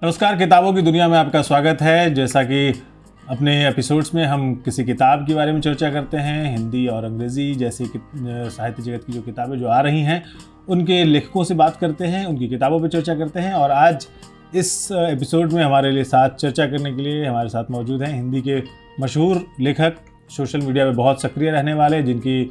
नमस्कार, किताबों की दुनिया में आपका स्वागत है। जैसा कि अपने एपिसोड्स में हम किसी किताब के बारे में चर्चा करते हैं, हिंदी और अंग्रेज़ी जैसी साहित्य जगत की जो किताबें जो आ रही हैं उनके लेखकों से बात करते हैं, उनकी किताबों पर चर्चा करते हैं। और आज इस एपिसोड में हमारे लिए साथ चर्चा करने के लिए हमारे साथ मौजूद हैं हिंदी के मशहूर लेखक, सोशल मीडिया में बहुत सक्रिय रहने वाले, जिनकी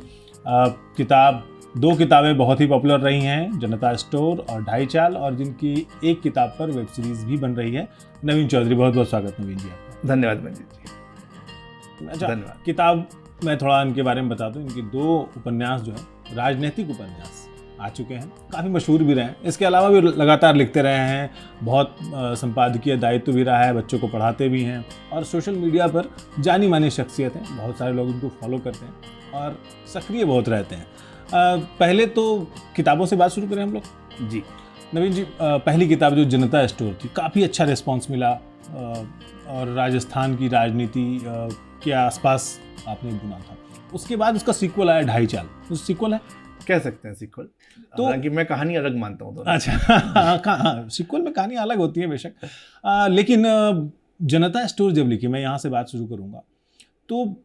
दो किताबें बहुत ही पॉपुलर रही हैं, जनता स्टोर और ढाई चाल, और जिनकी एक किताब पर वेब सीरीज़ भी बन रही है। नवीन चौधरी, बहुत बहुत स्वागत नवीन जी आपका। धन्यवाद मंजीत जी। अच्छा, धन्यवाद। किताब मैं थोड़ा इनके बारे में बता दूं। इनके दो उपन्यास जो है राजनीतिक उपन्यास आ चुके हैं, काफ़ी मशहूर भी रहे हैं। इसके अलावा भी लगातार लिखते रहे हैं, बहुत संपादकीय दायित्व भी रहा है, बच्चों को पढ़ाते भी हैं और सोशल मीडिया पर जानी मानी शख्सियत हैं, बहुत सारे लोग इनको फॉलो करते हैं और सक्रिय बहुत रहते हैं। पहले तो किताबों से बात शुरू करें हम लोग जी। नवीन जी, पहली किताब जो जनता स्टोर थी, काफ़ी अच्छा रिस्पांस मिला और राजस्थान की राजनीति के आसपास आपने बुना था। उसके बाद उसका सीक्वल आया ढाई चाल। उस सीक्वल है, कह सकते हैं सीक्वल, तो हालांकि मैं कहानी अलग मानता हूँ। अच्छा, हाँ, सीक्वल में कहानी अलग होती है बेशक, लेकिन जनता स्टोर जब लिखी, मैं यहाँ से बात शुरू करूँगा, तो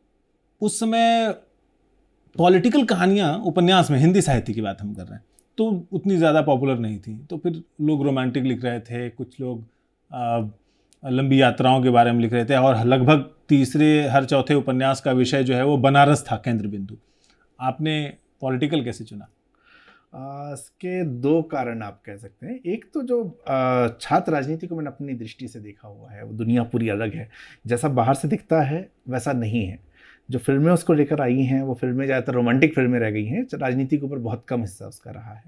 उस समय पॉलिटिकल कहानियाँ उपन्यास में, हिंदी साहित्य की बात हम कर रहे हैं, तो उतनी ज़्यादा पॉपुलर नहीं थी। तो फिर लोग रोमांटिक लिख रहे थे, कुछ लोग लंबी यात्राओं के बारे में लिख रहे थे, और लगभग हर चौथे उपन्यास का विषय जो है वो बनारस था केंद्र बिंदु। आपने पॉलिटिकल कैसे चुना? इसके दो कारण आप कह सकते हैं। एक तो जो छात्र राजनीति को मैंने अपनी दृष्टि से देखा हुआ है, वो दुनिया पूरी अलग है। जैसा बाहर से दिखता है वैसा नहीं है। जो फिल्में उसको लेकर आई हैं, वो फिल्में ज़्यादातर रोमांटिक फिल्में रह गई हैं, राजनीति के ऊपर बहुत कम हिस्सा उसका रहा है।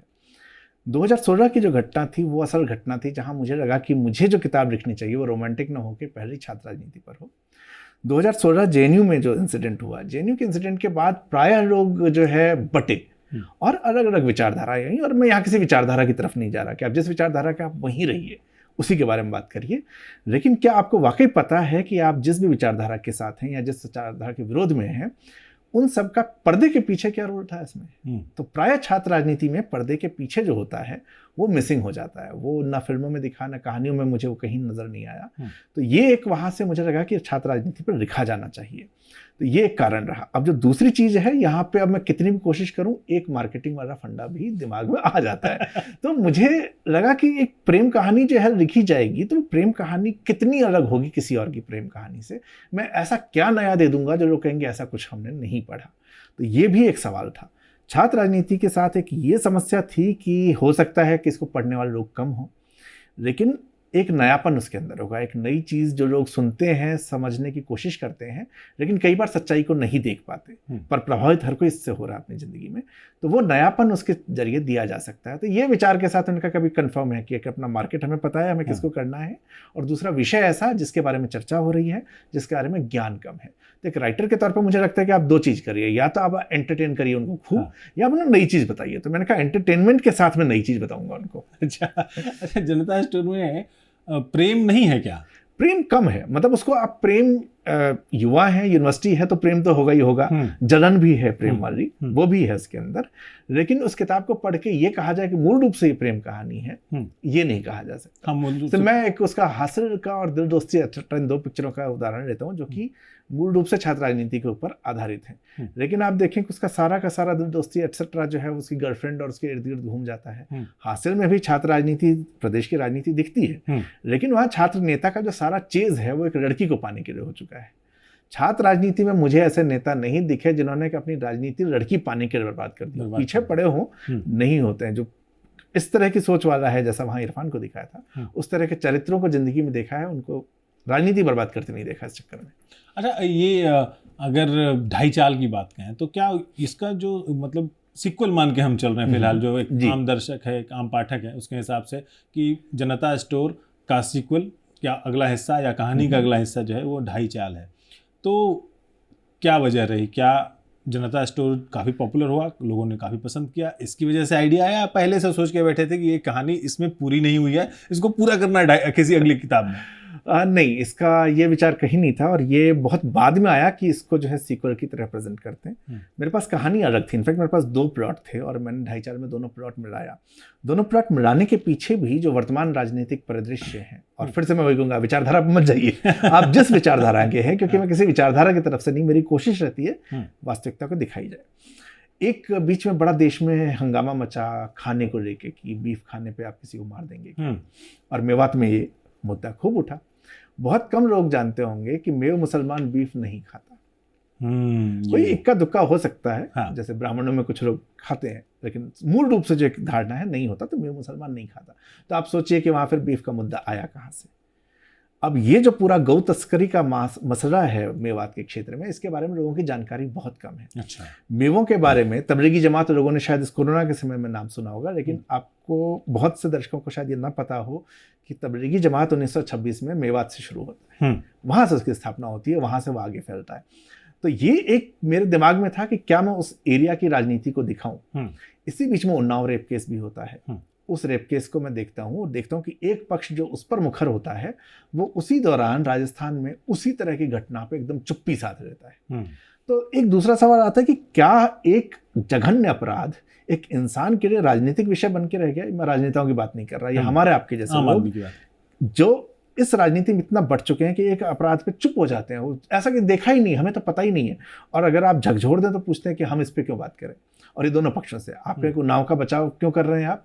2016 की जो घटना थी वो असल घटना थी, जहाँ मुझे लगा कि मुझे जो किताब लिखनी चाहिए वो रोमांटिक ना हो के पहले छात्र राजनीति पर हो। 2016 जेएनयू में जो इंसिडेंट हुआ, जेएनयू के इंसिडेंट के बाद प्रायः लोग जो है बटे और अलग अलग विचारधाराएं आई। और मैं यहाँ किसी विचारधारा की तरफ नहीं जा रहा कि आप जिस विचारधारा के आप वहीं रहिए, उसी के बारे में बात करिए। लेकिन क्या आपको वाकई पता है कि आप जिस भी विचारधारा के साथ हैं या जिस विचारधारा के विरोध में हैं, उन सब का पर्दे के पीछे क्या रोल था इसमें? तो प्राय छात्र राजनीति में पर्दे के पीछे जो होता है वो मिसिंग हो जाता है। वो ना फिल्मों में दिखा, ना कहानियों में मुझे वो कहीं नज़र नहीं आया। तो ये एक वहाँ से मुझे लगा कि छात्र राजनीति पर लिखा जाना चाहिए। तो ये एक कारण रहा। अब जो दूसरी चीज़ है, यहाँ पे अब मैं कितनी भी कोशिश करूँ, एक मार्केटिंग वाला फंडा भी दिमाग में आ जाता है। तो मुझे लगा कि एक प्रेम कहानी जो है लिखी जाएगी, तो प्रेम कहानी कितनी अलग होगी किसी और की प्रेम कहानी से। मैं ऐसा क्या नया दे दूंगा जो लोग कहेंगे ऐसा कुछ हमने नहीं पढ़ा। तो ये भी एक सवाल था। छात्र राजनीति के साथ एक ये समस्या थी कि हो सकता है कि इसको पढ़ने वाले लोग कम हों, लेकिन एक नयापन उसके अंदर होगा, एक नई चीज़ जो लोग सुनते हैं, समझने की कोशिश करते हैं, लेकिन कई बार सच्चाई को नहीं देख पाते, पर प्रभावित हर कोई इससे हो रहा है अपनी ज़िंदगी में। तो वो नयापन उसके जरिए दिया जा सकता है। तो ये विचार के साथ उनका कभी कन्फर्म है कि एक अपना मार्केट हमें पता है, हमें किसको करना है, और दूसरा विषय ऐसा जिसके बारे में चर्चा हो रही है, जिसके बारे में ज्ञान कम है। तो एक राइटर के तौर पर मुझे लगता है कि आप दो चीज़ करिए, या तो आप एंटरटेन करिए उनको खूब, या आप नई चीज़ बताइए। तो मैंने कहा एंटरटेनमेंट के साथ में नई चीज़ बताऊंगा उनको। अच्छा, जनता स्टोर में प्रेम नहीं है क्या? प्रेम कम है, मतलब उसको आप प्रेम, युवा है, यूनिवर्सिटी है, तो प्रेम तो होगा ही होगा। जलन भी है प्रेम वाली, वो भी है उसके अंदर। लेकिन उस किताब को पढ़ के ये कहा जाए कि मूल रूप से ये प्रेम कहानी है, ये नहीं कहा जा सकता। तो मैं एक उसका हासिल का और दिल दोस्ती एक्सेट्रा, इन दो पिक्चरों का उदाहरण लेता हूँ, जो कि मूल रूप से छात्र राजनीति के ऊपर आधारित है। लेकिन आप देखें कि उसका सारा का सारा दिल दोस्ती एक्सेट्रा जो है उसकी गर्लफ्रेंड और उसके इर्द गिर्द घूम जाता है। हासिल में भी छात्र राजनीति, प्रदेश की राजनीति दिखती है, लेकिन वहाँ छात्र नेता का जो सारा चेज है वो एक लड़की को पाने के लिए हो चुका है। छात्र राजनीति में मुझे ऐसे नेता नहीं दिखे जिन्होंने अपनी राजनीति लड़की पाने के लिए बर्बाद कर दी, पीछे पड़े हों, नहीं होते हैं। जो इस तरह की सोच वाला है, जैसा वहाँ इरफान को दिखाया था, उस तरह के चरित्रों को जिंदगी में देखा है, उनको राजनीति बर्बाद करते नहीं देखा इस चक्कर में। अच्छा, ये अगर ढाई चाल की बात करें तो क्या इसका जो मतलब सीक्वल मान के हम चल रहे हैं फिलहाल, जो एक आम दर्शक है, एक आम पाठक है, उसके हिसाब से कि जनता स्टोर का सीक्वल, क्या अगला हिस्सा या कहानी का अगला हिस्सा जो है वो ढाई चाल है, तो क्या वजह रही? क्या जनता स्टोर काफ़ी पॉपुलर हुआ, लोगों ने काफ़ी पसंद किया, इसकी वजह से आइडिया आया, पहले से सोच के बैठे थे कि ये कहानी इसमें पूरी नहीं हुई है, इसको पूरा करना है किसी अगली किताब में? नहीं, इसका ये विचार कहीं नहीं था और ये बहुत बाद में आया कि इसको जो है सीक्वल की तरह प्रेजेंट करते हैं। मेरे पास कहानी अलग थी, इनफैक्ट मेरे पास 2 प्लॉट थे और मैंने 2.5-4 में दोनों प्लॉट मिलाया। दोनों प्लॉट मिलाने के पीछे भी जो वर्तमान राजनीतिक परिदृश्य है, और फिर से मैं वही कहूँगा, विचारधारा पर मत जाइए आप जिस विचारधारा के हैं, क्योंकि मैं किसी विचारधारा की तरफ से नहीं, मेरी कोशिश रहती है वास्तविकता को दिखाई जाए। एक बीच में बड़ा देश में हंगामा मचा खाने को लेके कि बीफ खाने पे आप किसी को मार देंगे, और मेवात में ये मुद्दा खूब उठा। बहुत कम लोग जानते होंगे कि मेव मुसलमान बीफ नहीं खाता। कोई इक्का दुक्का हो सकता है, हाँ। जैसे ब्राह्मणों में कुछ लोग खाते हैं, लेकिन मूल रूप से जो एक धारणा है नहीं होता, तो मेव मुसलमान नहीं खाता। तो आप सोचिए कि वहां फिर बीफ का मुद्दा आया कहाँ से। अब ये जो पूरा गौ तस्करी का मसला है मेवात के क्षेत्र में, इसके बारे में लोगों की जानकारी बहुत कम है। अच्छा। मेवों के बारे में तबलीगी जमात लोगों ने शायद इस कोरोना के समय में नाम सुना होगा, लेकिन आपको बहुत से दर्शकों को शायद ये ना पता हो कि तबलीगी जमात 1926 में मेवात से शुरू होता है, वहां से उसकी स्थापना होती है, वहां से वो आगे फैलता है। तो ये एक मेरे दिमाग में था कि क्या मैं उस एरिया की राजनीति को दिखाऊं। इसी बीच में उन्नाव रेप केस भी होता है। उस रेप केस को मैं देखता हूँ कि एक पक्ष जो उस पर मुखर होता है, वो उसी दौरान राजस्थान में उसी तरह की घटना पे एकदम चुप्पी साध रहता है। तो एक दूसरा सवाल आता है कि क्या एक जघन्य अपराध एक इंसान के लिए राजनीतिक विषय बन के रह गया। मैं राजनेताओं की बात नहीं कर रहा, ये हमारे आपके जैसे लोग जो इस राजनीति में इतना बढ़ चुके हैं कि एक अपराध पे चुप हो जाते हैं, वो ऐसा कि देखा ही नहीं, हमें तो पता ही नहीं है, और अगर आप झकझोर दें तो पूछते हैं कि हम इस पे क्यों बात करें। और ये दोनों पक्षों से आप एक नाव का बचाव क्यों कर रहे हैं आप,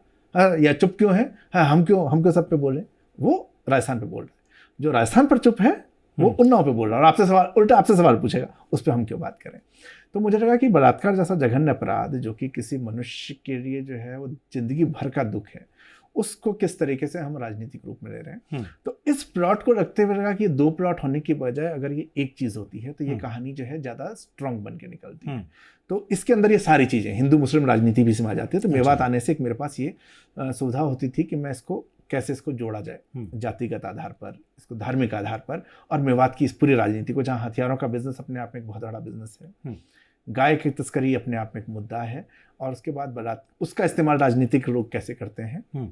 या चुप क्यों है, हम क्यों सब पे बोले। वो राजस्थान पे बोल रहे हैं, जो राजस्थान पर चुप है वो उन्नाव पे बोल रहा है, और आपसे सवाल उल्टा आपसे सवाल पूछेगा, उस पर हम क्यों बात करें। तो मुझे लगा कि बलात्कार जैसा जघन्य अपराध जो कि किसी मनुष्य के लिए जो है वो जिंदगी भर का दुख है, उसको किस तरीके से हम राजनीतिक रूप में ले रहे हैं। तो इस प्लॉट को रखते हुए लगा कि ये 2 प्लॉट होने की बजाय अगर ये एक चीज होती है तो ये कहानी जो है ज्यादा स्ट्रांग बन के निकलती है। तो इसके अंदर ये सारी चीजें हिंदू मुस्लिम राजनीति भी समा जाती है। तो मेवात आने से एक मेरे पास ये सुविधा होती थी कि मैं इसको कैसे इसको जोड़ा जाए, जातिगत आधार पर, इसको धार्मिक आधार पर, और मेवात की इस पूरी राजनीति को, जहाँ हथियारों का बिजनेस अपने आप में एक बहुत बड़ा बिजनेस है, गाय की तस्करी अपने आप में एक मुद्दा है, और उसके बाद उसका इस्तेमाल राजनीतिक लोग कैसे करते हैं,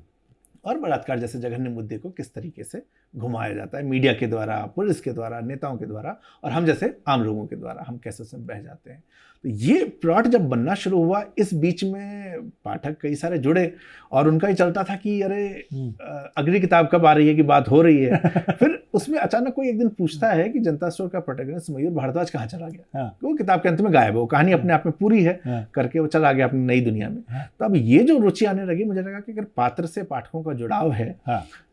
और बलात्कार जैसे जघन्य मुद्दे को किस तरीके से घुमाया जाता है मीडिया के द्वारा, पुलिस के द्वारा, नेताओं के द्वारा, और हम जैसे आम लोगों के द्वारा हम कैसे उसमें बह जाते हैं। तो ये प्लॉट जब बनना शुरू हुआ, इस बीच में पाठक कई सारे जुड़े और उनका ही चलता था कि अरे अगली किताब कब आ रही है, कि बात हो रही है। फिर उसमें अचानक कोई एक दिन पूछता है कि जनता स्टोर का प्रोटैगनिस्ट मयूर भारद्वाज कहाँ चला गया। वो किताब के अंत में गायब है, वो कहानी अपने आप में पूरी है करके वो चला गया अपनी नई दुनिया में। तो अब ये जो रुचि आने लगी, मुझे लगा कि अगर पात्र से पाठकों का जुड़ाव है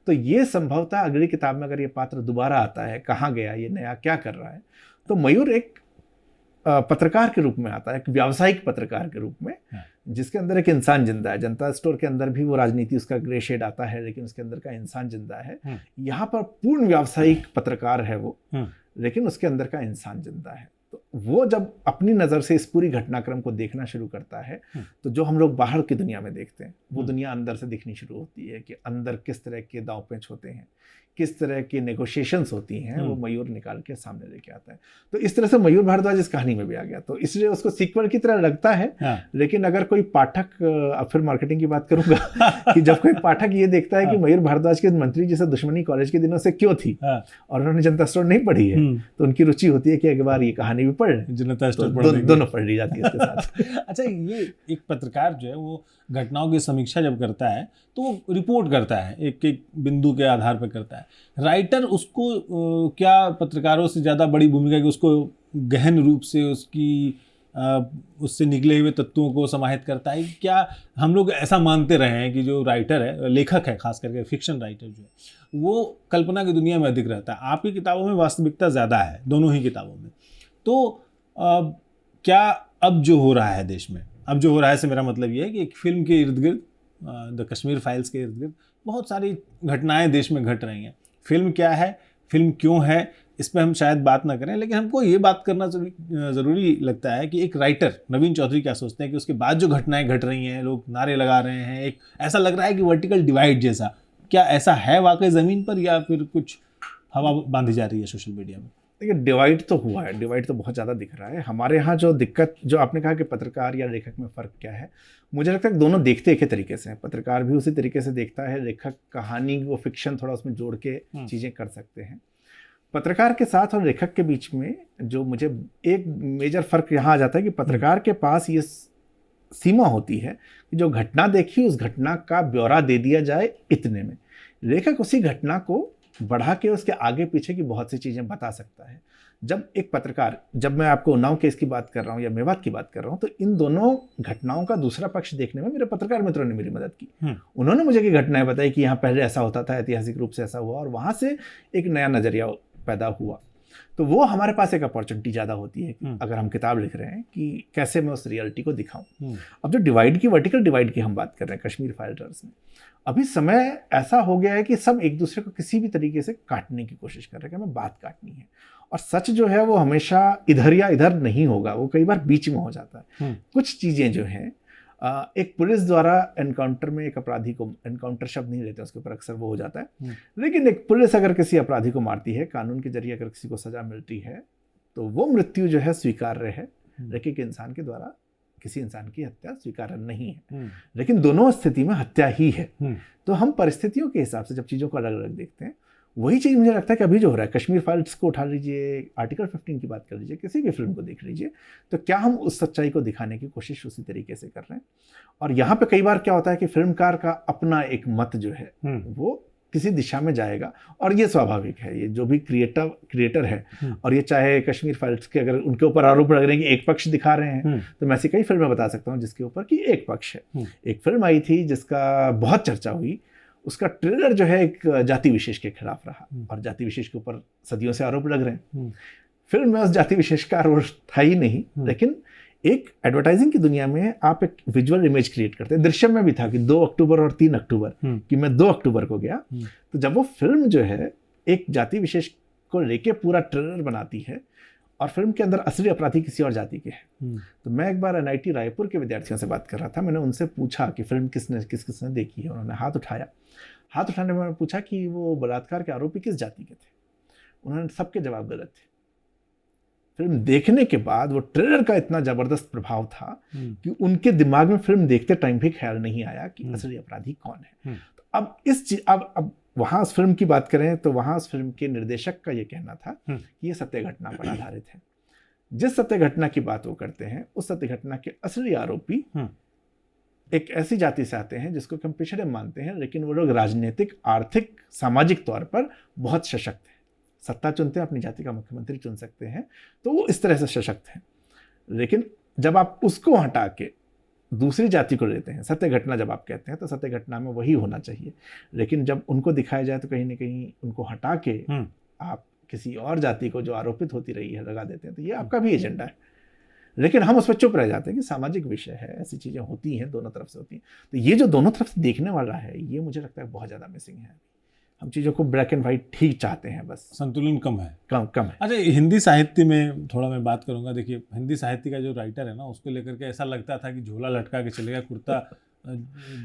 तो ये संभवतः अगली किताब में अगर ये पात्र दोबारा आता है, कहाँ गया, ये नया क्या कर रहा है। तो मयूर एक पत्रकार के रूप में आता है, एक व्यावसायिक पत्रकार के रूप में, जिसके अंदर एक इंसान जिंदा है। जनता स्टोर के अंदर भी वो राजनीति उसका ग्रे शेड आता है, लेकिन उसके अंदर का इंसान जिंदा है। यहाँ पर पूर्ण व्यावसायिक पत्रकार है वो, लेकिन उसके अंदर का इंसान जिंदा है। तो वो जब अपनी नज़र से इस पूरी घटनाक्रम को देखना शुरू करता है, तो जो हम लोग बाहर की दुनिया में देखते हैं वो दुनिया अंदर से दिखनी शुरू होती है, कि अंदर किस तरह के दांव पेच होते हैं, किस तरह की नेगोशिएशंस होती हैं, वो मयूर निकाल के सामने लेके आता है। तो इस तरह से मयूर भारद्वाज इस कहानी में भी आ गया, तो इसलिए उसको सीक्वल की तरह लगता है। लेकिन अगर कोई पाठक, अब फिर मार्केटिंग की बात करूंगा कि जब कोई पाठक ये देखता है कि मयूर भारद्वाज के मंत्री जी से दुश्मनी कॉलेज के दिनों से क्यों थी और उन्होंने जनता स्टोर नहीं पढ़ी है, तो उनकी रुचि होती है कि एक बार ये कहानी भी पढ़, जनता स्टोर दोनों पढ़ ली जाती है उसके साथ। अच्छा, ये एक पत्रकार जो है वो घटनाओं की समीक्षा जब करता है तो वो रिपोर्ट करता है, एक एक बिंदु के आधार पर करता है। राइटर उसको क्या पत्रकारों से ज़्यादा बड़ी भूमिका है कि उसको गहन रूप से उससे निकले हुए तत्वों को समाहित करता है। क्या हम लोग ऐसा मानते रहे हैं कि जो राइटर है, लेखक है, खास करके फिक्शन राइटर जो है, वो कल्पना की दुनिया में अधिक रहता है। आपकी किताबों में वास्तविकता ज़्यादा है, दोनों ही किताबों में। तो क्या अब जो हो रहा है देश में, अब जो हो रहा है से मेरा मतलब ये है कि एक फिल्म के इर्द गिर्द, द कश्मीर फाइल्स के इर्द गिर्द बहुत सारी घटनाएं देश में घट रही हैं। फिल्म क्या है, फिल्म क्यों है, इस पर हम शायद बात ना करें, लेकिन हमको ये बात करना ज़रूरी लगता है कि एक राइटर नवीन चौधरी क्या सोचते हैं कि उसके बाद जो घटनाएं घट रही हैं, लोग नारे लगा रहे हैं, एक ऐसा लग रहा है कि वर्टिकल डिवाइड जैसा, क्या ऐसा है वाकई ज़मीन पर, या फिर कुछ हवा बांधी जा रही है सोशल मीडिया में? देखिए डिवाइड तो हुआ है, डिवाइड तो बहुत ज़्यादा दिख रहा है हमारे यहाँ। जो दिक्कत, जो आपने कहा कि पत्रकार या लेखक में फ़र्क क्या है, मुझे लगता है कि दोनों देखते एक ही तरीके से हैं। पत्रकार भी उसी तरीके से देखता है, लेखक कहानी वो फिक्शन थोड़ा उसमें जोड़ के चीज़ें कर सकते हैं। पत्रकार के साथ और लेखक के बीच में जो मुझे एक मेजर फ़र्क यहाँ आ जाता है कि पत्रकार के पास ये सीमा होती है कि जो घटना देखी उस घटना का ब्यौरा दे दिया जाए इतने में। लेखक उसी घटना को बढ़ा के उसके आगे पीछे की बहुत सी चीज़ें बता सकता है। जब एक पत्रकार, जब मैं आपको उन्नाव केस की बात कर रहा हूँ या मेवात की बात कर रहा हूँ, तो इन दोनों घटनाओं का दूसरा पक्ष देखने में मेरे पत्रकार मित्रों ने मेरी मदद की। उन्होंने मुझे की घटनाएं बताई कि यहाँ पहले ऐसा होता था, ऐतिहासिक रूप से ऐसा हुआ, और वहाँ से एक नया नज़रिया पैदा हुआ। तो वो हमारे पास एक अपॉर्चुनिटी ज़्यादा होती है कि अगर हम किताब लिख रहे हैं कि कैसे मैं उस रियलिटी को दिखाऊं। अब जो डिवाइड की, वर्टिकल डिवाइड की हम बात कर रहे हैं कश्मीर फाइल्स में, अभी समय ऐसा हो गया है कि सब एक दूसरे को किसी भी तरीके से काटने की कोशिश कर रहे हैं कि हमें बात काटनी है। और सच जो है वो हमेशा इधर या इधर नहीं होगा, वो कई बार बीच में हो जाता है। कुछ चीज़ें जो हैं, एक पुलिस द्वारा एनकाउंटर में एक अपराधी को, एनकाउंटर शब्द नहीं लेते उसके ऊपर, अक्सर वो हो जाता है, लेकिन एक पुलिस अगर किसी अपराधी को मारती है, कानून के जरिए अगर किसी को सजा मिलती है, तो वो मृत्यु जो है स्वीकार्य है, लेकिन इंसान के द्वारा किसी इंसान की हत्या स्वीकार्य नहीं है। लेकिन दोनों स्थिति में हत्या ही है। तो हम परिस्थितियों के हिसाब से जब चीज़ों को अलग अलग देखते हैं, वही चीज़ मुझे लगता है कि अभी जो हो रहा है, कश्मीर फाइल्स को उठा लीजिए, आर्टिकल 15 की बात कर लीजिए, किसी भी फिल्म को देख लीजिए, तो क्या हम उस सच्चाई को दिखाने की कोशिश उसी तरीके से कर रहे हैं। और यहाँ पे कई बार क्या होता है कि फिल्मकार का अपना एक मत जो है वो किसी दिशा में जाएगा, और ये स्वाभाविक है। ये जो भी क्रिएटर है, और ये चाहे कश्मीर फाइल्स के अगर उनके ऊपर आरोप लग रहे हैं कि एक पक्ष दिखा रहे हैं, तो मैं ऐसी कई फिल्में बता सकता हूँ जिसके ऊपर कि एक पक्ष है। एक फिल्म आई थी जिसका बहुत चर्चा हुई, उसका ट्रेलर जो है एक जाति विशेष के खिलाफ रहा, और जाति विशेष के ऊपर सदियों से आरोप लग रहे हैं। फिल्म में उस जाति विशेष का आरोप था ही नहीं, लेकिन एक एडवर्टाइजिंग की दुनिया में आप एक विजुअल इमेज क्रिएट करते हैं। दृश्यम में भी था कि 2 अक्टूबर और 3 अक्टूबर, कि मैं 2 अक्टूबर को गया। तो जब वो फिल्म जो है एक जाति विशेष को लेके पूरा ट्रेलर बनाती है, और फिल्म के अंदर असली अपराधी किसी और जाति के हैं, तो मैं एक बार NIT रायपुर के विद्यार्थियों से बात कर रहा था। मैंने उनसे पूछा कि फिल्म किसने देखी है। उन्होंने हाथ उठाया। हाथ उठाने में मैंने पूछा कि वो बलात्कार के आरोपी किस जाति के थे। उन्होंने सबके जवाब गलत थे। फिल्म देखने के बाद वो ट्रेलर का इतना ज़बरदस्त प्रभाव था कि उनके दिमाग में फिल्म देखते टाइम भी ख्याल नहीं आया कि असली अपराधी कौन है। तो अब इस चीज, अब वहाँ उस फिल्म की बात करें तो वहाँ उस फिल्म के निर्देशक का ये कहना था कि ये सत्य घटना पर आधारित है। जिस सत्य घटना की बात वो करते हैं, उस सत्य घटना के असली आरोपी एक ऐसी जाति से आते हैं जिसको हम पिछड़े मानते हैं, लेकिन वो लोग राजनीतिक, आर्थिक, सामाजिक तौर पर बहुत सशक्त हैं। सत्ता चुनते हैं, अपनी जाति का मुख्यमंत्री चुन सकते हैं, तो वो इस तरह से सशक्त हैं। लेकिन जब आप उसको हटा के दूसरी जाति को लेते हैं, सत्य घटना जब आप कहते हैं, तो सत्य घटना में वही होना चाहिए। लेकिन जब उनको दिखाया जाए तो कहीं ना कहीं उनको हटा के आप किसी और जाति को जो आरोपित होती रही है लगा देते हैं, तो ये आपका भी एजेंडा है। लेकिन हम उस पर चुप रह जाते हैं कि सामाजिक विषय है, ऐसी चीज़ें होती हैं, दोनों तरफ से होती हैं। तो ये जो दोनों तरफ से देखने वाला है, ये मुझे लगता है बहुत ज़्यादा मिसिंग है। हम चीज़ों को ब्लैक एंड वाइट ठीक चाहते हैं, बस संतुलन कम है, कम है। अच्छा, हिंदी साहित्य में थोड़ा मैं बात करूंगा। देखिए, हिंदी साहित्य का जो राइटर है ना, उसको लेकर के ऐसा लगता था कि झोला लटका के चलेगा, कुर्ता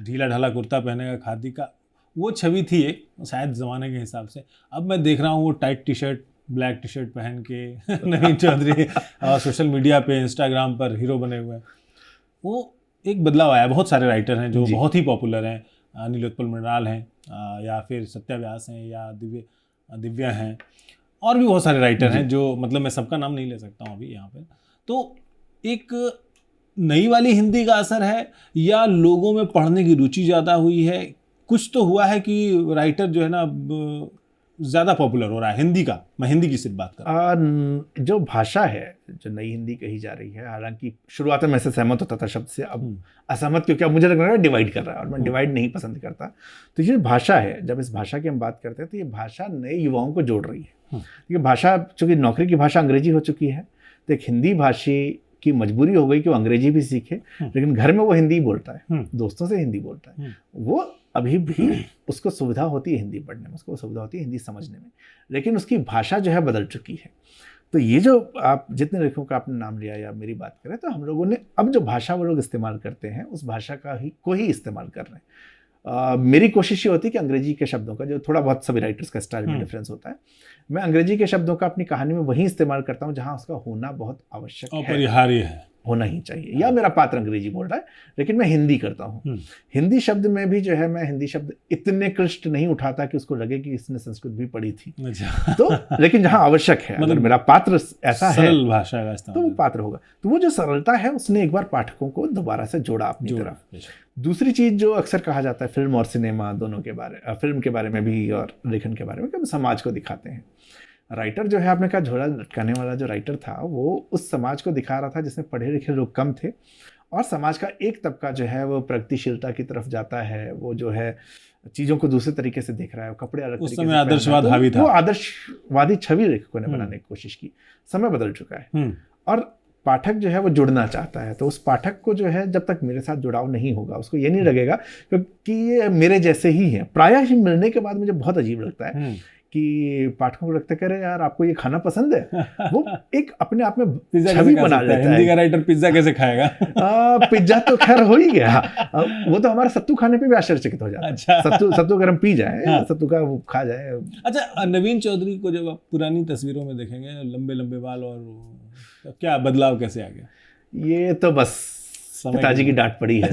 ढीला ढाला कुर्ता पहनेगा, खादी का, वो छवि थी एक शायद ज़माने के हिसाब से। अब मैं देख रहा हूँ वो tight T shirt, black T shirt पहन के नवीन चौधरी सोशल मीडिया पे, इंस्टाग्राम पर हीरो बने हुए हैं। वो एक बदलाव आया। बहुत सारे राइटर हैं जो बहुत ही पॉपुलर हैं, नीलोत्पल मृणाल हैं, या फिर सत्या व्यास हैं, या दिव्या हैं, और भी बहुत सारे राइटर हैं जो, मतलब मैं सबका नाम नहीं ले सकता हूँ अभी यहाँ पे। तो एक नई वाली हिंदी का असर है, या लोगों में पढ़ने की रुचि ज़्यादा हुई है? कुछ तो हुआ है कि राइटर जो है ना ज़्यादा पॉपुलर हो रहा है हिंदी का। मैं हिंदी की सिर्फ बात कर रहा हूँ। जो भाषा है, जो नई हिंदी कही जा रही है, हालांकि शुरुआत में से सहमत होता था शब्द से, अब असहमत, क्योंकि अब मुझे लग रहा है डिवाइड कर रहा है, और मैं डिवाइड नहीं पसंद करता। तो ये भाषा है, जब इस भाषा की हम बात करते हैं, तो ये भाषा नए युवाओं को जोड़ रही है। ये भाषा, चूँकि नौकरी की भाषा अंग्रेजी हो चुकी है, तो एक हिंदी भाषी की मजबूरी हो गई कि वो अंग्रेजी भी सीखे, लेकिन घर में वो हिंदी बोलता है, दोस्तों से हिंदी बोलता है। वो अभी भी उसको सुविधा होती है हिंदी पढ़ने में, उसको सुविधा होती है हिंदी समझने में, लेकिन उसकी भाषा जो है बदल चुकी है। तो ये जो आप जितने लेखकों का आपने नाम लिया या मेरी बात करें, तो हम लोगों ने अब जो भाषा वो लोग इस्तेमाल करते हैं, उस भाषा को ही इस्तेमाल कर रहे हैं। मेरी कोशिश ये होती है कि अंग्रेजी के शब्दों का, जो थोड़ा बहुत सभी राइटर्स का स्टाइल में डिफरेंस होता है, मैं अंग्रेजी के शब्दों का अपनी कहानी में वही इस्तेमाल करता हूँ जहाँ उसका होना बहुत आवश्यक है, अपरिहार्य है, होना ही चाहिए, या मेरा पात्र अंग्रेजी बोल रहा है लेकिन मैं हिंदी करता हूँ। हिंदी शब्द में भी जो है मैं हिंदी शब्द इतने क्लिष्ट नहीं उठाता कि उसको लगे कि इसने संस्कृत भी पढ़ी थी। अच्छा। तो लेकिन जहाँ आवश्यक है, मतलब मेरा पात्र ऐसा है, सरल भाषा का इस्तेमाल, तो वो पात्र होगा। तो वो जो सरलता है उसने एक बार पाठकों को दोबारा से जोड़ा अपनी तरफ। दूसरी चीज जो अक्सर कहा जाता है फिल्म और सिनेमा दोनों के बारे, फिल्म के बारे में भी और लेखन के बारे में, कि हम समाज को दिखाते हैं। राइटर जो है, आपने कहा झोला लटकाने वाला जो राइटर था, वो उस समाज को दिखा रहा था जिसमें पढ़े लिखे लोग कम थे और समाज का एक तबका जो है वो प्रगतिशीलता की तरफ जाता है, वो जो है चीज़ों को दूसरे तरीके से देख रहा है, कपड़े अलग उस तरीके समय से आदर्शवाद हावी था। वो आदर्शवादी छवि लेखकों ने बनाने की कोशिश की। समय बदल चुका है और पाठक जो है वो जुड़ना चाहता है। तो उस पाठक को जो है जब तक मेरे साथ जुड़ाव नहीं होगा, उसको ये नहीं लगेगा क्योंकि ये मेरे जैसे ही हैं। प्रायः ही मिलने के बाद मुझे बहुत अजीब लगता है कि पाठकों को लगता है, करे यार आपको ये खाना पसंद है, वो एक अपने आप में छवि बना लेता है। हिंदी का राइटर पिज्जा कैसे खाएगा? पिज्जा तो खैर हो ही गया, वो तो हमारा सत्तू खाने पे भी आश्चर्यचकित हो जाता है। अच्छा। सत्तू अगर हम पी जाए, सत्तू का वो खा जाए। अच्छा, नवीन चौधरी को जब आप पुरानी तस्वीरों में देखेंगे, लंबे लंबे बाल, और क्या बदलाव कैसे आ गया? ये तो बस पिताजी की डांट पड़ी है।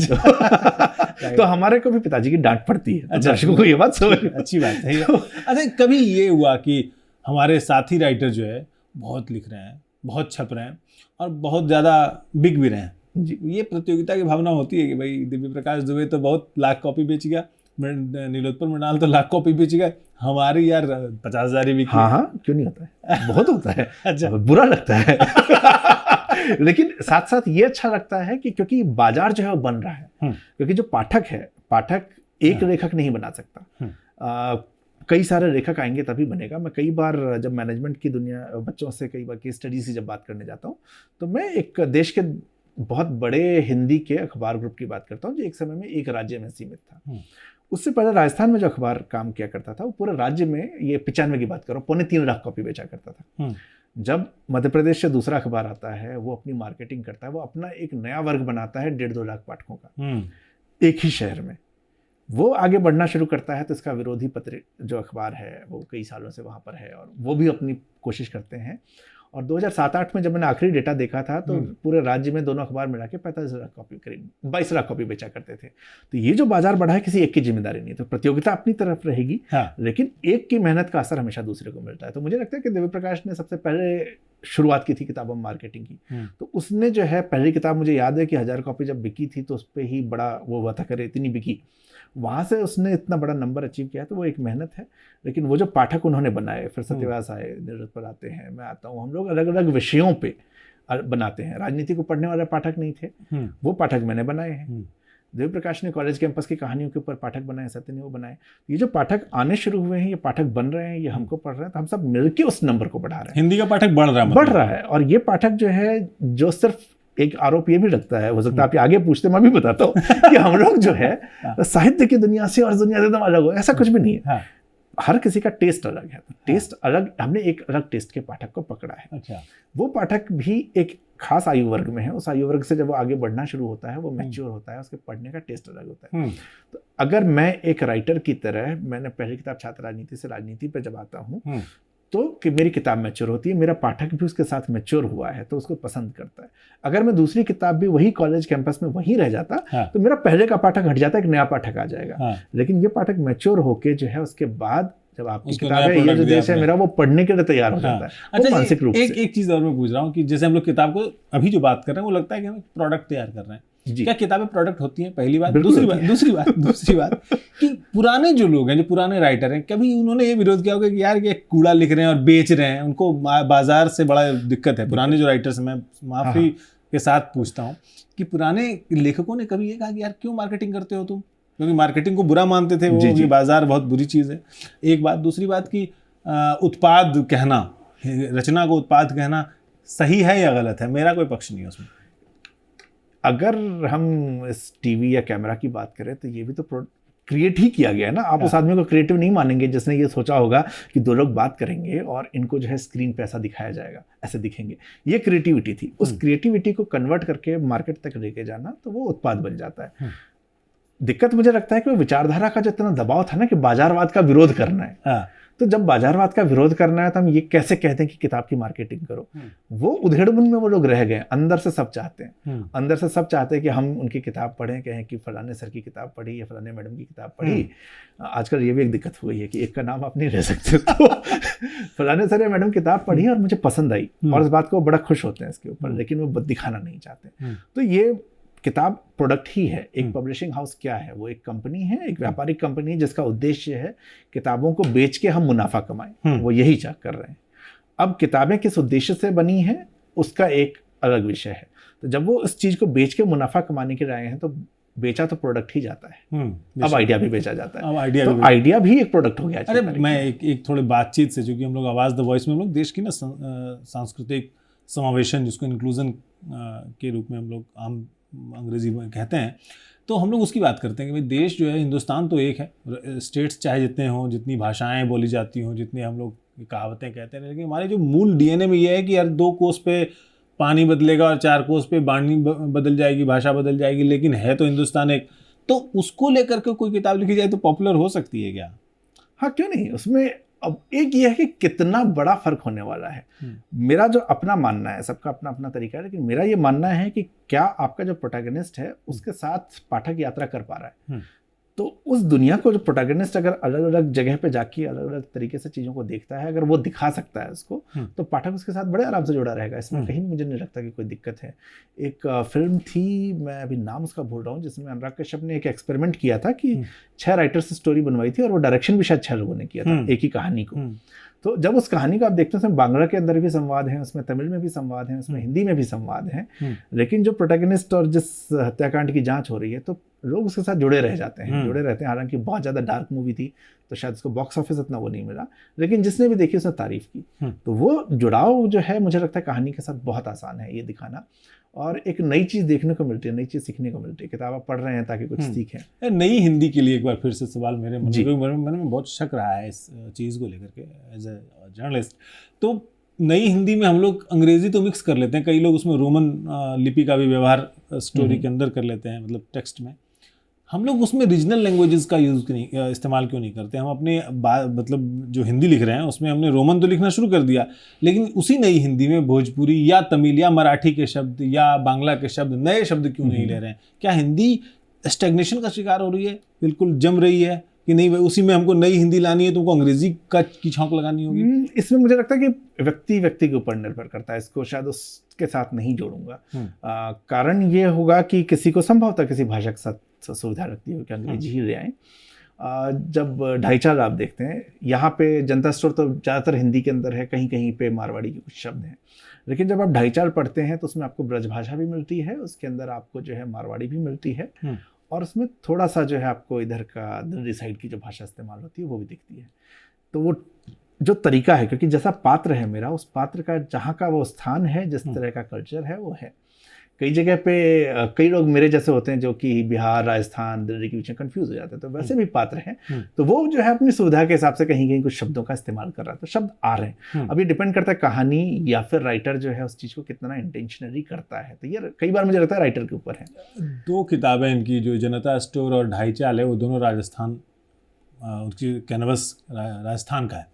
तो हमारे को भी पिताजी की डांट पड़ती है। अच्छा, दर्शकों को ये बात समझ, अच्छी बात है। अच्छा, कभी ये हुआ कि हमारे साथी राइटर जो है बहुत लिख रहे हैं, बहुत छप रहे हैं और बहुत ज़्यादा बिक भी रहे हैं जी, ये प्रतियोगिता की भावना होती है कि भाई दिव्य प्रकाश दुबे तो बहुत लाख कॉपी बेच गया, नीलोत्पल मृणाल तो लाख कॉपी बेच गया, हमारी यार 50,000 ही बिकी। हाँ, क्यों नहीं होता है, बहुत होता है। अच्छा, बुरा लगता है लेकिन साथ साथ ये अच्छा लगता है कि क्योंकि बाजार जो है वो बन रहा है। क्योंकि जो पाठक है, पाठक एक लेखक नहीं बना सकता, कई सारे लेखक आएंगे तभी बनेगा। मैं कई बार जब मैनेजमेंट की दुनिया, बच्चों से कई बार केस स्टडी से जब बात करने जाता हूँ, तो मैं एक देश के बहुत बड़े हिंदी के अखबार ग्रुप की बात करता हूँ जो एक समय में एक राज्य में सीमित था। उससे पहले राजस्थान में जो अखबार काम किया करता था, वो पूरे राज्य में, ये 95 की बात करो, 3.25 लाख कॉपी बेचा करता था। जब मध्य प्रदेश से दूसरा अखबार आता है, वो अपनी मार्केटिंग करता है, वो अपना एक नया वर्ग बनाता है 1.5-2 लाख पाठकों का एक ही शहर में। वो आगे बढ़ना शुरू करता है तो इसका विरोधी पत्र जो अखबार है वो कई सालों से वहाँ पर है और वो भी अपनी कोशिश करते हैं। और 2007-8 में जब मैंने आखिरी डेटा देखा था तो पूरे राज्य में दोनों अखबार मिला के 45 लाख कॉपी, करीब 22 लाख कॉपी बेचा करते थे। तो ये जो बाजार बढ़ा है किसी एक की जिम्मेदारी नहीं, तो प्रतियोगिता अपनी तरफ रहेगी। हाँ। लेकिन एक की मेहनत का असर हमेशा दूसरे को मिलता है। तो मुझे लगता है कि दिव्य प्रकाश ने सबसे पहले शुरुआत की थी किताबों मार्केटिंग की, तो उसने जो है पहली किताब मुझे याद है कि 1000 कॉपी जब बिकी थी तो उस पर ही बड़ा वो हुआ था, करे इतनी बिकी, वहाँ से उसने इतना बड़ा नंबर अचीव किया। तो वो एक मेहनत है। लेकिन वो जो पाठक उन्होंने बनाए, फिर सत्यव्यास आए, नीलोत्पल आते हैं, मैं आता हूँ, हम लोग अलग अलग विषयों पे बनाते हैं। राजनीति को पढ़ने वाले पाठक नहीं थे, वो पाठक मैंने बनाए हैं। दिव्य प्रकाश ने कॉलेज कैंपस की कहानियों के ऊपर पाठक बनाए, सत्य ने वो बनाए। ये जो पाठक आने शुरू हुए हैं, ये पाठक बन रहे हैं, ये हमको पढ़ रहे हैं, तो हम सब मिलके उस नंबर को बढ़ा रहे हैं। हिंदी का पाठक बढ़ रहा है। और ये पाठक जो है, जो सिर्फ एक आरोप ये भी लगता है, हो सकता है आप आगे पूछते, मैं भी बताता हूँ कि हम लोग जो है साहित्य की दुनिया से और दुनिया से एकदम अलग हो, ऐसा कुछ भी नहीं है। हर किसी का टेस्ट अलग है, तो टेस्ट अलग, हमने एक अलग टेस्ट के पाठक को पकड़ा है। अच्छा। वो पाठक भी एक खास आयु वर्ग में है, उस आयु वर्ग से जब वो आगे बढ़ना शुरू होता है, वो मैच्योर होता है, उसके पढ़ने का टेस्ट अलग होता है। तो अगर मैं एक राइटर की तरह, मैंने पहली किताब छात्र राजनीति से राजनीति पे जब आता हूँ, तो कि मेरी किताब मैच्योर होती है, मेरा पाठक भी उसके साथ मैच्योर हुआ है तो उसको पसंद करता है। अगर मैं दूसरी किताब भी वही कॉलेज कैंपस में वहीं रह जाता, तो मेरा पहले का पाठक हट जाता, एक नया पाठक आ जाएगा। लेकिन ये पाठक मैच्योर होके जो है, उसके बाद जब आपकी किताब है ये जो देश है मेरा, वो पढ़ने के लिए तैयार हो जाता है। अच्छा, मानसिक रूप से एक चीज और मैं पूछ रहा हूँ कि जैसे हम लोग किताब को अभी जो बात कर रहे हैं, वो लगता है कि हम प्रोडक्ट तैयार कर रहे हैं। क्या किताबें प्रोडक्ट होती हैं? पहली बात। दूसरी बात कि पुराने जो लोग हैं, जो पुराने राइटर हैं, कभी उन्होंने ये विरोध किया होगा कि यार ये कूड़ा लिख रहे हैं और बेच रहे हैं, उनको बाजार से बड़ा दिक्कत है। पुराने जो राइटर्स हैं, मैं माफी के साथ पूछता हूँ कि पुराने लेखकों ने कभी ये कहा कि यार क्यों मार्केटिंग करते हो तुम? क्योंकि मार्केटिंग को बुरा मानते थे वो, ये बाजार बहुत बुरी चीज़ है। एक बात। दूसरी बात कि उत्पाद कहना, रचना को उत्पाद कहना सही है या गलत है? मेरा कोई पक्ष नहीं है उसमें। अगर हम इस टीवी या कैमरा की बात करें तो ये भी तो क्रिएट ही किया गया है ना। आप उस आदमी को क्रिएटिव नहीं मानेंगे जिसने ये सोचा होगा कि दो लोग बात करेंगे और इनको जो है स्क्रीन पे ऐसा दिखाया जाएगा, ऐसे दिखेंगे। ये क्रिएटिविटी थी। उस क्रिएटिविटी को कन्वर्ट करके मार्केट तक लेके जाना, तो वो उत्पाद बन जाता है। दिक्कत मुझे लगता है कि वो विचारधारा का जो इतना दबाव था ना कि बाजारवाद का विरोध करना है। हाँ। तो जब बाजारवाद का विरोध करना है तो हम ये कैसे कहते हैं कि किताब की मार्केटिंग करो। वो उधेड़बुन में वो लोग रह गए। अंदर से सब चाहते हैं, अंदर से सब चाहते हैं कि हम उनकी किताब पढ़ें, कहें कि फलाने सर की किताब पढ़ी या फलाने मैडम की किताब पढ़ी। आजकल ये भी एक दिक्कत हो गई है कि एक का नाम आप नहीं रह सकते, तो फलाने सर या मैडम किताब पढ़ी और मुझे पसंद आई, और इस बात को बड़ा खुश होते हैं इसके ऊपर, लेकिन वो दिखाना नहीं चाहते। तो ये किताब प्रोडक्ट ही है। एक पब्लिशिंग हाउस क्या है? वो एक कंपनी है, एक व्यापारिक कंपनी है जिसका उद्देश्य है किताबों को बेच के हम मुनाफा कमाएं। वो यही चाह कर रहे हैं। अब किताबें किस उद्देश्य से बनी है उसका एक अलग विषय है। तो जब वो इस चीज को बेच के मुनाफा कमाने के लिए आए हैं तो बेचा तो प्रोडक्ट ही जाता है। अब आइडिया भी बेचा जाता है। अब आइडिया भी एक प्रोडक्ट हो गया। अरे मैं एक थोड़ी बातचीत से, चूंकि हम लोग आवाज़ द वॉइस में हम लोग देश की ना सांस्कृतिक समावेशन, जिसको इंक्लूजन के रूप में हम लोग आम अंग्रेजी में कहते हैं, तो हम लोग उसकी बात करते हैं कि भाई देश जो है, हिंदुस्तान तो एक है, स्टेट्स चाहे जितने हों, जितनी भाषाएं बोली जाती हों, जितने हम लोग कहावतें कहते हैं, लेकिन हमारे जो मूल डीएनए में ये है कि यार 2 कोस पे पानी बदलेगा और 4 कोस पे वाणी बदल जाएगी, भाषा बदल जाएगी, लेकिन है तो हिंदुस्तान एक। तो उसको लेकर के कोई किताब लिखी जाए तो पॉपुलर हो सकती है क्या? हाँ, क्यों नहीं। उसमें अब एक ये है कि कितना बड़ा फर्क होने वाला है। मेरा जो अपना मानना है, सबका अपना अपना तरीका है, लेकिन मेरा ये मानना है कि क्या आपका जो प्रोटैगनिस्ट है उसके साथ पाठक यात्रा कर पा रहा है। तो उस दुनिया को जो प्रोटैगनिस्ट अगर अलग अलग जगह पे जाके अलग अलग तरीके से चीज़ों को देखता है, अगर वो दिखा सकता है उसको, तो पाठक उसके साथ बड़े आराम से जुड़ा रहेगा। इसमें कहीं मुझे नहीं लगता कि कोई दिक्कत है। एक फिल्म थी, मैं अभी नाम उसका भूल रहा हूँ, जिसमें अनुराग कश्यप ने एक एक्सपेरिमेंट किया था कि 6 राइटर्स से स्टोरी बनवाई थी और वो डायरेक्शन भी शायद 6 लोगों ने किया था एक ही कहानी को। तो जब उस कहानी को आप देखते हैं, उसमें बांग्ला के अंदर भी संवाद हैं, उसमें तमिल में भी संवाद हैं, उसमें हिंदी में भी संवाद हैं, लेकिन जो प्रोटैगनिस्ट और जिस हत्याकांड की जांच हो रही है तो लोग उसके साथ जुड़े रह जाते हैं, जुड़े रहते हैं। हालांकि बहुत ज़्यादा डार्क मूवी थी तो शायद उसको बॉक्स ऑफिस इतना वो नहीं मिला, लेकिन जिसने भी देखी उसने तारीफ की। तो वो जुड़ाव जो है, मुझे लगता है कहानी के साथ बहुत आसान है ये दिखाना, और एक नई चीज़ देखने को मिलती है, नई चीज़ सीखने को मिलती है। किताब आप पढ़ रहे हैं ताकि कुछ सीखें। नई हिंदी के लिए एक बार फिर से सवाल मेरे मन में बहुत शक रहा है इस चीज़ को लेकर के एज ए जर्नलिस्ट। तो नई हिंदी में हम लोग अंग्रेजी तो मिक्स कर लेते हैं, कई लोग उसमें रोमन लिपि का भी व्यवहार स्टोरी के अंदर कर लेते हैं, मतलब टेक्स्ट में। हम लोग उसमें रीजनल लैंग्वेजेस का इस्तेमाल क्यों नहीं करते? हम अपने मतलब जो हिंदी लिख रहे हैं उसमें हमने रोमन तो लिखना शुरू कर दिया, लेकिन उसी नई हिंदी में भोजपुरी या तमिल या मराठी के शब्द या बांग्ला के शब्द, नए शब्द क्यों नहीं ले रहे हैं? क्या हिंदी स्टैग्नेशन का शिकार हो रही है, बिल्कुल जम रही है कि नहीं? उसी में हमको नई हिंदी लानी है, तुमको अंग्रेजी की छौंक लगानी होगी? इसमें मुझे लगता है कि व्यक्ति के ऊपर निर्भर करता है। इसको शायद उसके साथ नहीं जोड़ूंगा। कारण ये होगा कि किसी को संभवतः किसी भाषा के साथ सुविधा रखती है कि अंग्रेजी ही ले आए। जब ढाईचाल आप देखते हैं, यहाँ पे जनता स्टोर तो ज़्यादातर हिंदी के अंदर है, कहीं कहीं पे मारवाड़ी के कुछ शब्द हैं, लेकिन जब आप ढाईचाल पढ़ते हैं तो उसमें आपको ब्रजभाषा भी मिलती है, उसके अंदर आपको जो है मारवाड़ी भी मिलती है, और उसमें थोड़ा सा जो है आपको इधर का दिल्ली साइड की जो भाषा इस्तेमाल होती है वो भी दिखती है। तो वो जो तरीका है, क्योंकि जैसा पात्र है मेरा, उस पात्र का जहाँ का वो स्थान है, जिस तरह का कल्चर है वो है। कई जगह पे कई लोग मेरे जैसे होते हैं जो कि बिहार, राजस्थान, दिल्ली के बीच में कंफ्यूज हो जाते हैं, तो वैसे भी पात्र हैं। तो वो जो है अपनी सुविधा के हिसाब से कहीं कहीं कुछ शब्दों का इस्तेमाल कर रहा है, तो शब्द आ रहे हैं। अब ये डिपेंड करता है कहानी या फिर राइटर जो है उस चीज़ को कितना इंटेंशनली करता है। तो ये कई बार मुझे लगता है राइटर के ऊपर है। 2 किताबें इनकी, जो जनता स्टोर और ढाईचाल है, वो दोनों राजस्थान, उनकी कैनवस राजस्थान का है।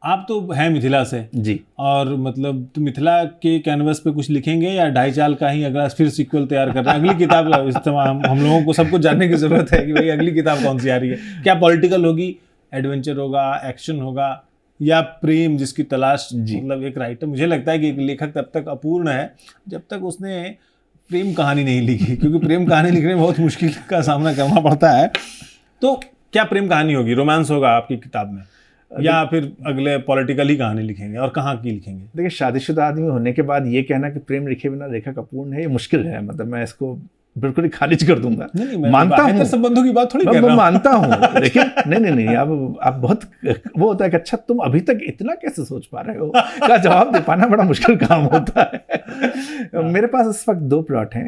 आप तो हैं मिथिला से जी, और मतलब तो मिथिला के कैनवस पे कुछ लिखेंगे या ढाईचाल का ही अगला फिर सीक्वल तैयार कर रहे हैं? अगली किताब का इस्तेमाल हम लोगों को सबको जानने की जरूरत है कि भाई अगली किताब कौन सी आ रही है। क्या पॉलिटिकल होगी, एडवेंचर होगा, एक्शन होगा, या प्रेम जिसकी तलाश? मतलब एक राइटर, मुझे लगता है कि एक लेखक तब तक अपूर्ण है जब तक उसने प्रेम कहानी नहीं लिखी, क्योंकि प्रेम कहानी लिखने में बहुत मुश्किल का सामना करना पड़ता है। तो क्या प्रेम कहानी होगी, रोमांस होगा आपकी किताब में, या फिर अगले पॉलिटिकल ही कहानी लिखेंगे, और कहाँ की लिखेंगे? देखिए, शादीशुदा आदमी होने के बाद ये कहना कि प्रेम लिखे बिना लेखक अपूर्ण है, ये मुश्किल है। मतलब मैं इसको बिल्कुल ही खारिज कर दूंगा। नहीं, मानता हूँ, संबंधों की बात थोड़ी कर रहा हूं। मानता हूँ, लेकिन नहीं आप बहुत वो होता है कि अच्छा तुम अभी तक इतना कैसे सोच पा रहे हो का जवाब दे पाना बड़ा मुश्किल काम होता है। मेरे पास इस वक्त 2 प्लॉट हैं।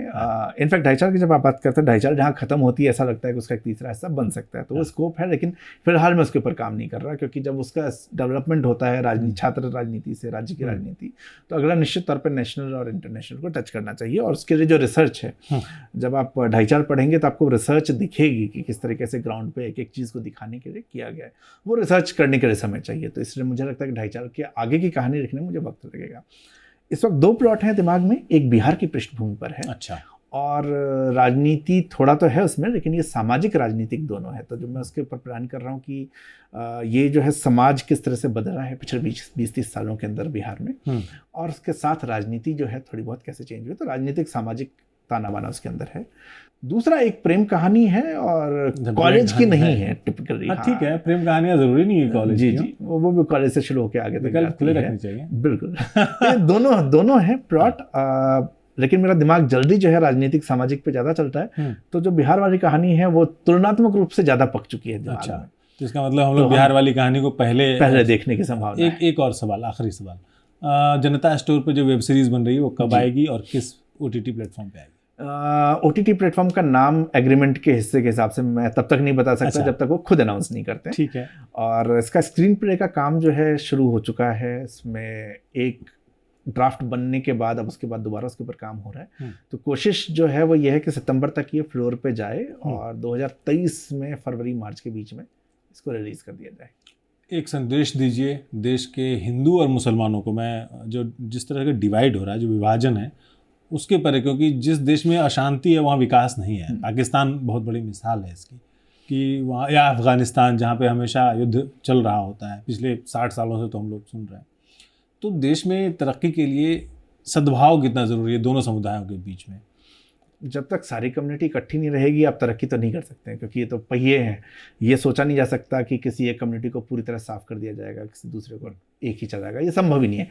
इनफैक्ट ढाईचाल की जब आप बात करते हैं, ढाईचाल जहाँ खत्म होती है ऐसा लगता है कि उसका एक तीसरा हिस्सा बन सकता है, तो वो स्कोप है, लेकिन फिलहाल मैं उसके ऊपर काम नहीं कर रहा, क्योंकि जब उसका डेवलपमेंट होता है राजनीति, छात्र राजनीति से राज्य की राजनीति, तो अगला निश्चित तौर पर नेशनल और इंटरनेशनल को टच करना चाहिए, और उसके लिए जो रिसर्च है जब आप ढाईचार पढ़ेंगे तो आपको रिसर्च दिखेगी कि किस तरीके से ग्राउंड पे एक एक चीज़ को दिखाने के लिए किया गया है। वो रिसर्च करने के लिए समय चाहिए, तो इसलिए मुझे लगता है कि ढाईचार के आगे की कहानी लिखने में मुझे वक्त लगेगा। इस वक्त 2 प्लॉट हैं दिमाग में, एक बिहार की पृष्ठभूमि पर है, अच्छा, और राजनीति थोड़ा तो है उसमें, लेकिन ये सामाजिक राजनीतिक दोनों है। तो जो मैं उसके ऊपर प्लान कर रहा हूँ कि ये जो है समाज किस तरह से बदला है पिछले 20-30 सालों के अंदर बिहार में, और उसके साथ राजनीति जो है थोड़ी बहुत कैसे चेंज हुई, तो राजनीतिक सामाजिक ताना बाना उसके अंदर है। दूसरा एक प्रेम कहानी है, और कॉलेज की नहीं है टिपिकली। हाँ, ठीक है, प्रेम कहानियां जरूरी नहीं है कॉलेज जी की। जी, वो भी कॉलेज से शुरू होकर आगे तक विकल्प खुले जाती है। रखने चाहिए। बिल्कुल। ये दोनों है प्लॉट, लेकिन मेरा दिमाग जल्दी जो है राजनीतिक सामाजिक पे ज़्यादा चलता है, तो जो बिहार वाली कहानी है वो तुलनात्मक रूप से ज़्यादा पक चुकी है दिमाग अच्छा में। तो इसका मतलब हम लोग बिहार वाली कहानी को पहले देखने की संभावना है। एक और सवाल, आखिरी सवाल, जनता स्टोर पे जो वेब सीरीज बन रही है वो कब आएगी और किस OTT प्लेटफॉर्म पे आएगी? OTT प्लेटफॉर्म का नाम एग्रीमेंट के हिस्से के हिसाब से मैं तब तक नहीं बता सकता। अच्छा। जब तक वो खुद अनाउंस नहीं करते। ठीक है। और इसका स्क्रीन प्ले का काम जो है शुरू हो चुका है, इसमें एक ड्राफ्ट बनने के बाद अब उसके बाद दोबारा उसके ऊपर काम हो रहा है। तो कोशिश जो है वो ये है कि सितंबर तक ये फ्लोर पे जाए और 2023 में फरवरी-मार्च के बीच में इसको रिलीज़ कर दिया जाए। एक संदेश दीजिए देश के हिंदू और मुसलमानों को। मैं जो जिस तरह का डिवाइड हो रहा है, जो विभाजन है उसके पर है, क्योंकि जिस देश में अशांति है वहाँ विकास नहीं है। पाकिस्तान बहुत बड़ी मिसाल है इसकी, कि वहाँ, या अफ़गानिस्तान जहाँ पे हमेशा युद्ध चल रहा होता है पिछले 60 सालों से, तो हम लोग सुन रहे हैं। तो देश में तरक्की के लिए सद्भाव कितना ज़रूरी है दोनों समुदायों के बीच में? जब तक सारी कम्युनिटी इकट्ठी नहीं रहेगी आप तरक्की तो नहीं कर सकते हैं, क्योंकि ये तो पहिए हैं। ये सोचा नहीं जा सकता कि किसी एक कम्युनिटी को पूरी तरह साफ कर दिया जाएगा, किसी दूसरे को एक ही चलाएगा, ये संभव ही नहीं है।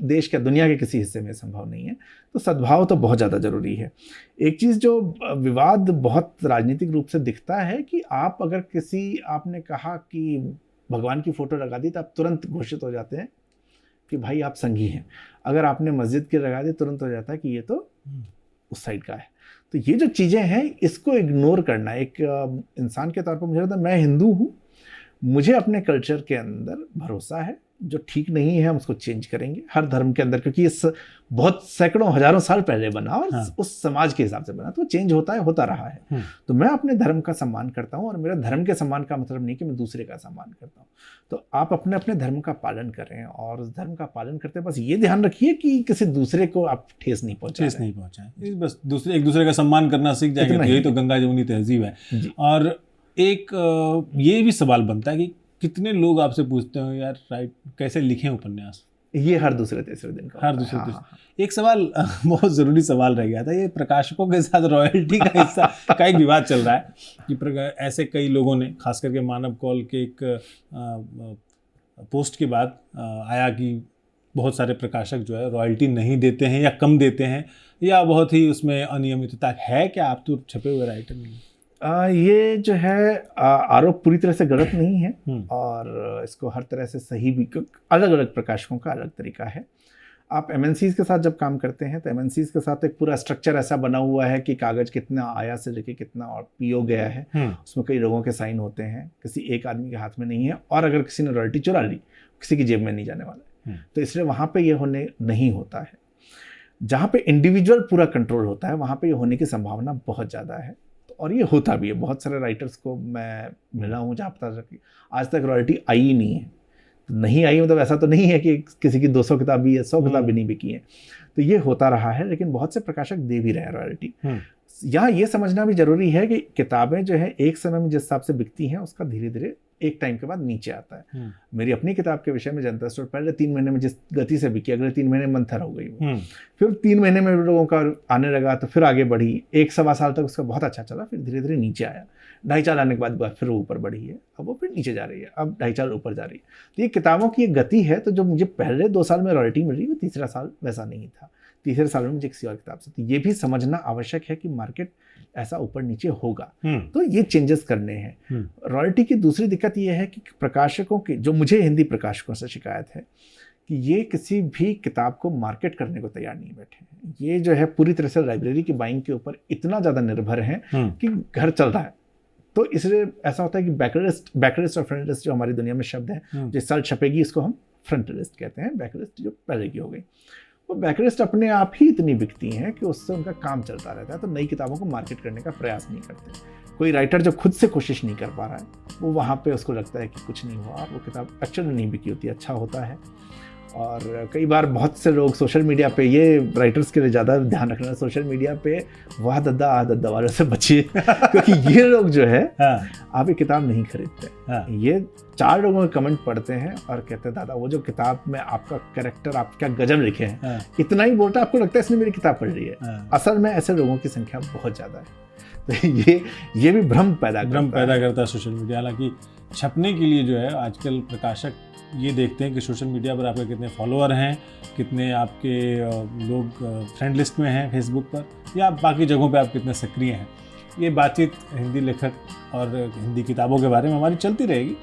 देश का दुनिया के किसी हिस्से में संभव नहीं है। तो सद्भाव तो बहुत ज़्यादा ज़रूरी है। एक चीज़ जो विवाद बहुत राजनीतिक रूप से दिखता है कि आप अगर आपने कहा कि भगवान की फ़ोटो लगा दी तो आप तुरंत घोषित हो जाते हैं कि भाई आप संघी हैं। अगर आपने मस्जिद की लगा दी तुरंत हो जाता है कि ये तो उस साइड का है। तो ये जो चीज़ें हैं इसको इग्नोर करना, एक इंसान के तौर पर मुझे लगता है, मैं हिंदू हूँ, मुझे अपने कल्चर के अंदर भरोसा है। जो ठीक नहीं है हम उसको चेंज करेंगे हर धर्म के अंदर, क्योंकि ये बहुत सैकड़ों हजारों साल पहले बना और उस समाज के हिसाब से बना, तो चेंज होता रहा है। तो मैं अपने धर्म का सम्मान करता हूँ, और मेरा धर्म के सम्मान का मतलब नहीं कि मैं दूसरे का सम्मान करता हूँ। तो आप अपने अपने धर्म का पालन करें, और उस धर्म का पालन करते बस ये ध्यान रखिए कि किसी दूसरे को आप ठेस नहीं पहुँचाएं। बस एक दूसरे का सम्मान करना सीख जाएंगे, तो यही तो गंगा जमुनी तहजीब है। और एक ये भी सवाल बनता है कि कितने लोग आपसे पूछते हो यार कैसे लिखें उपन्यास? ये हर दूसरे तीसरे दिन का एक सवाल बहुत ज़रूरी सवाल रह गया था, ये प्रकाशकों के साथ रॉयल्टी का हिस्सा का एक विवाद चल रहा है कि ऐसे कई लोगों ने, खास करके मानव कौल के एक पोस्ट के बाद आया कि बहुत सारे प्रकाशक जो है रॉयल्टी नहीं देते हैं या कम देते हैं, या बहुत ही उसमें अनियमितता है। क्या आप तो छपे हुए राइटर नहीं? ये जो है आरोप पूरी तरह से गलत नहीं है, और इसको हर तरह से सही भी, अलग अलग प्रकाशकों का अलग तरीका है। आप MNCs के साथ जब काम करते हैं तो MNCs के साथ एक पूरा स्ट्रक्चर ऐसा बना हुआ है कि कागज़ कितना आया से लेके कितना और पियो गया है, उसमें कई लोगों के साइन होते हैं, किसी एक आदमी के हाथ में नहीं है, और अगर किसी ने रॉयल्टी चुरा ली किसी की जेब में नहीं जाने वाला है। तो इसलिए वहाँ पे ये होने नहीं होता है। जहाँ पे इंडिविजुअल पूरा कंट्रोल होता है वहाँ पे ये होने की संभावना बहुत ज़्यादा है, और ये होता भी है। बहुत सारे राइटर्स को मैं मिला हूँ जहाँ पता आज तक रॉयल्टी आई ही नहीं है। नहीं आई मतलब ऐसा तो नहीं है कि किसी की 200 किताब भी है, 100 किताब भी नहीं बिकी है। तो ये होता रहा है, लेकिन बहुत से प्रकाशक दे भी रहे हैं रॉयल्टी। यहाँ ये समझना भी जरूरी है कि किताबें जो है एक समय में जिस हिसाब से बिकती हैं उसका धीरे धीरे एक टाइम के बाद नीचे आता है। मेरी अपनी किताब के विषय में जनता स्टोर पहले 3 महीने में जिस गति से बिकी, अगले 3 महीने मंथर हो गई वो। फिर 3 महीने में लोगों का आने लगा तो फिर आगे बढ़ी, 1-1.25 साल तक उसका बहुत अच्छा चला, फिर धीरे धीरे नीचे आया। 2.5 साल आने के बाद फिर वो ऊपर बढ़ी है, अब वो फिर नीचे जा रही है, अब 2.5 साल ऊपर जा रही है। तो ये किताबों की एक गति है। तो जो मुझे पहले 2 साल में रॉयल्टी मिल रही है, तीसरा साल वैसा नहीं था। तीसरे साल में मुझे किसी और किताब से, तो ये भी समझना आवश्यक है कि मार्केट ऐसा ऊपर नीचे होगा, तो ये चेंजेस करने हैं। रॉयल्टी की दूसरी दिक्कत ये है कि प्रकाशकों की, जो मुझे हिंदी प्रकाशकों से शिकायत है कि ये किसी भी किताब को मार्केट करने को तैयार नहीं बैठे हैं। ये जो है पूरी तरह से लाइब्रेरी की बाइंग के ऊपर इतना ज़्यादा निर्भर हैं कि घर चल रहा है। तो इसलिए ऐसा होता है कि बैकलिस्ट और फ्रंट लिस्ट जो हमारी दुनिया में शब्द है, जिस साल छपेगी इसको हम फ्रंट लिस्ट कहते हैं, बैकलिस्ट जो पहले की हो गई। वो बैकलिस्ट अपने आप ही इतनी बिकती हैं कि उससे उनका काम चलता रहता है, तो नई किताबों को मार्केट करने का प्रयास नहीं करते। कोई राइटर जो खुद से कोशिश नहीं कर पा रहा है, वो वहाँ पे उसको लगता है कि कुछ नहीं हुआ, वो किताब एक्चुअली नहीं बिकी होती, अच्छा होता है। और कई बार बहुत से लोग सोशल मीडिया पे, ये राइटर्स के लिए ज़्यादा ध्यान रखना है, सोशल मीडिया पे वाह दद्दा आ दद्दा वालों से बचिए क्योंकि ये लोग जो है आप ये किताब नहीं खरीदते। ये 4 लोगों के कमेंट पढ़ते हैं और कहते हैं दादा वो जो किताब में आपका कैरेक्टर, आप क्या गजब लिखे हैं, इतना ही बोलता है, आपको लगता है इसने मेरी किताब पढ़ ली है। असल में ऐसे लोगों की संख्या बहुत ज़्यादा है। तो ये भी भ्रम पैदा करता है सोशल मीडिया। हालांकि छपने के लिए जो है आजकल प्रकाशक ये देखते हैं कि सोशल मीडिया पर आपके कितने फॉलोअर हैं, कितने आपके लोग फ्रेंड लिस्ट में हैं फेसबुक पर, या बाकी जगहों पे आप कितने सक्रिय हैं। ये बातचीत हिंदी लेखक और हिंदी किताबों के बारे में हमारी चलती रहेगी,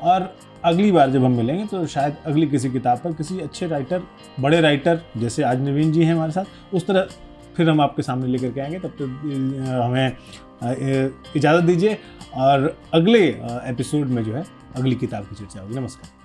और अगली बार जब हम मिलेंगे तो शायद अगली किसी किताब पर किसी अच्छे राइटर, बड़े राइटर जैसे आज नवीन जी हैं हमारे साथ, उस तरह फिर हम आपके सामने लेकर के आएंगे। तब तक हमें इजाज़त दीजिए और अगले एपिसोड में जो है अगली किताब की चर्चा होगी। नमस्कार।